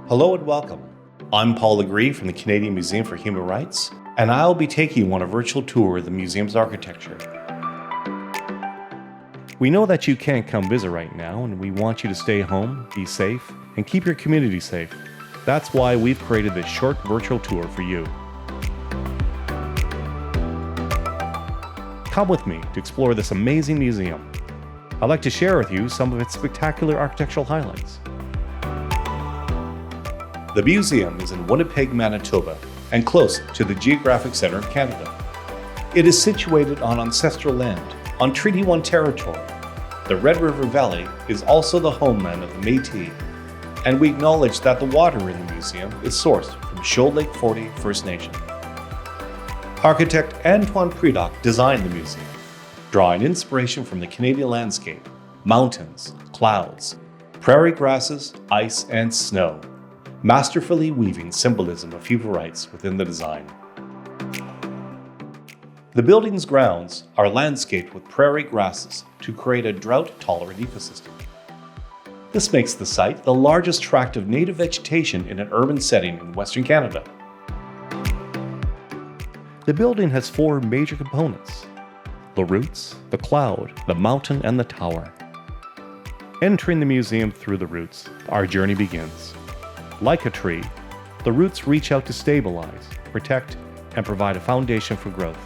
Hello and welcome. I'm Paul Legree from the Canadian Museum for Human Rights, and I'll be taking you on a virtual tour of the museum's architecture. We know that you can't come visit right now, and we want you to stay home, be safe, and keep your community safe. That's why we've created this short virtual tour for you. Come with me to explore this amazing museum. I'd like to share with you some of its spectacular architectural highlights. The museum is in Winnipeg, Manitoba, and close to the geographic center of Canada. It is situated on ancestral land, on Treaty 1 territory. The Red River Valley is also the homeland of the Métis, and we acknowledge that the water in the museum is sourced from Shoal Lake 40 First Nation. Architect Antoine Predock designed the museum, drawing inspiration from the Canadian landscape, mountains, clouds, prairie grasses, ice, and snow, masterfully weaving symbolism of human rights within the design. The building's grounds are landscaped with prairie grasses to create a drought-tolerant ecosystem. This makes the site the largest tract of native vegetation in an urban setting in Western Canada. The building has four major components: the roots, the cloud, the mountain, and the tower. Entering the museum through the roots, our journey begins. Like a tree, the roots reach out to stabilize, protect, and provide a foundation for growth.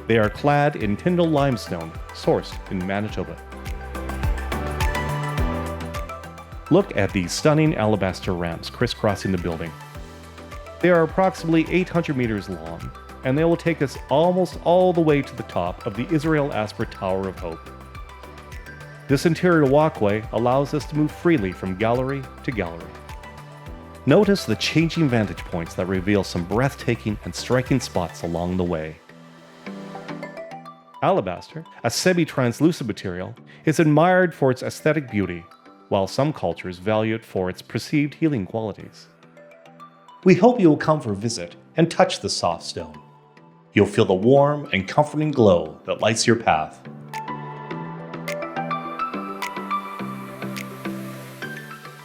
They are clad in Tyndall limestone, sourced in Manitoba. Look at these stunning alabaster ramps crisscrossing the building. They are approximately 800 meters long, and they will take us almost all the way to the top of the Israel Asper Tower of Hope. This interior walkway allows us to move freely from gallery to gallery. Notice the changing vantage points that reveal some breathtaking and striking spots along the way. Alabaster, a semi-translucent material, is admired for its aesthetic beauty, while some cultures value it for its perceived healing qualities. We hope you will come for a visit and touch the soft stone. You'll feel the warm and comforting glow that lights your path.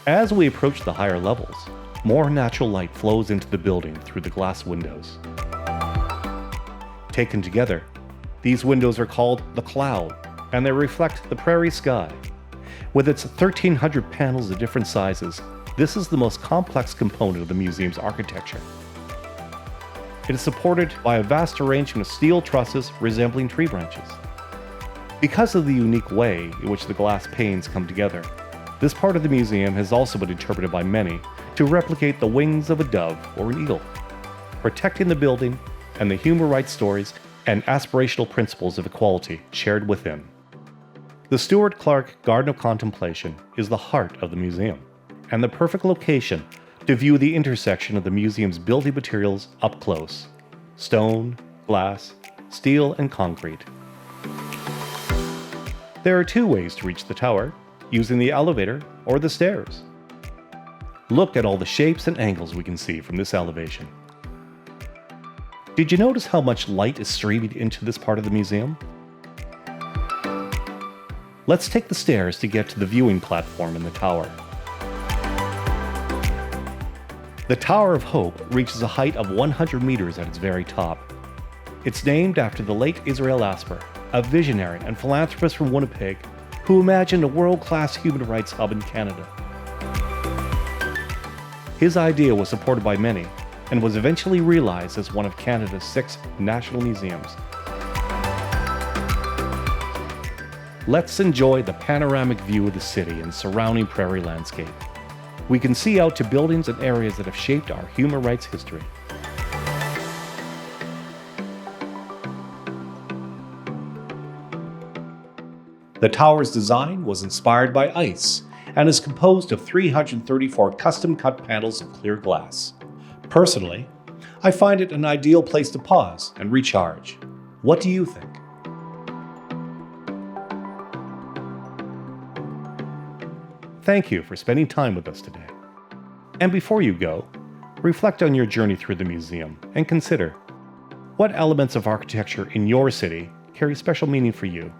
As we approach the higher levels, more natural light flows into the building through the glass windows. Taken together, these windows are called the cloud, and they reflect the prairie sky. With its 1,300 panels of different sizes, this is the most complex component of the museum's architecture. It is supported by a vast arrangement of steel trusses resembling tree branches. Because of the unique way in which the glass panes come together, this part of the museum has also been interpreted by many to replicate the wings of a dove or an eagle, protecting the building and the human rights stories and aspirational principles of equality shared within. The Stuart Garden of Contemplation is the heart of the museum, and the perfect location to view the intersection of the museum's building materials up close: stone, glass, steel, and concrete. There are two ways to reach the tower: using the elevator or the stairs. Look at all the shapes and angles we can see from this elevation. Did you notice how much light is streaming into this part of the museum? Let's take the stairs to get to the viewing platform in the tower. The Tower of Hope reaches a height of 100 meters at its very top. It's named after the late Israel Asper, a visionary and philanthropist from Winnipeg who imagined a world-class human rights hub in Canada. His idea was supported by many and was eventually realized as one of Canada's 6 national museums. Let's enjoy the panoramic view of the city and surrounding prairie landscape. We can see out to buildings and areas that have shaped our human rights history. The tower's design was inspired by ice and is composed of 334 custom-cut panels of clear glass. Personally, I find it an ideal place to pause and recharge. What do you think? Thank you for spending time with us today. And before you go, reflect on your journey through the museum and consider, what elements of architecture in your city carry special meaning for you?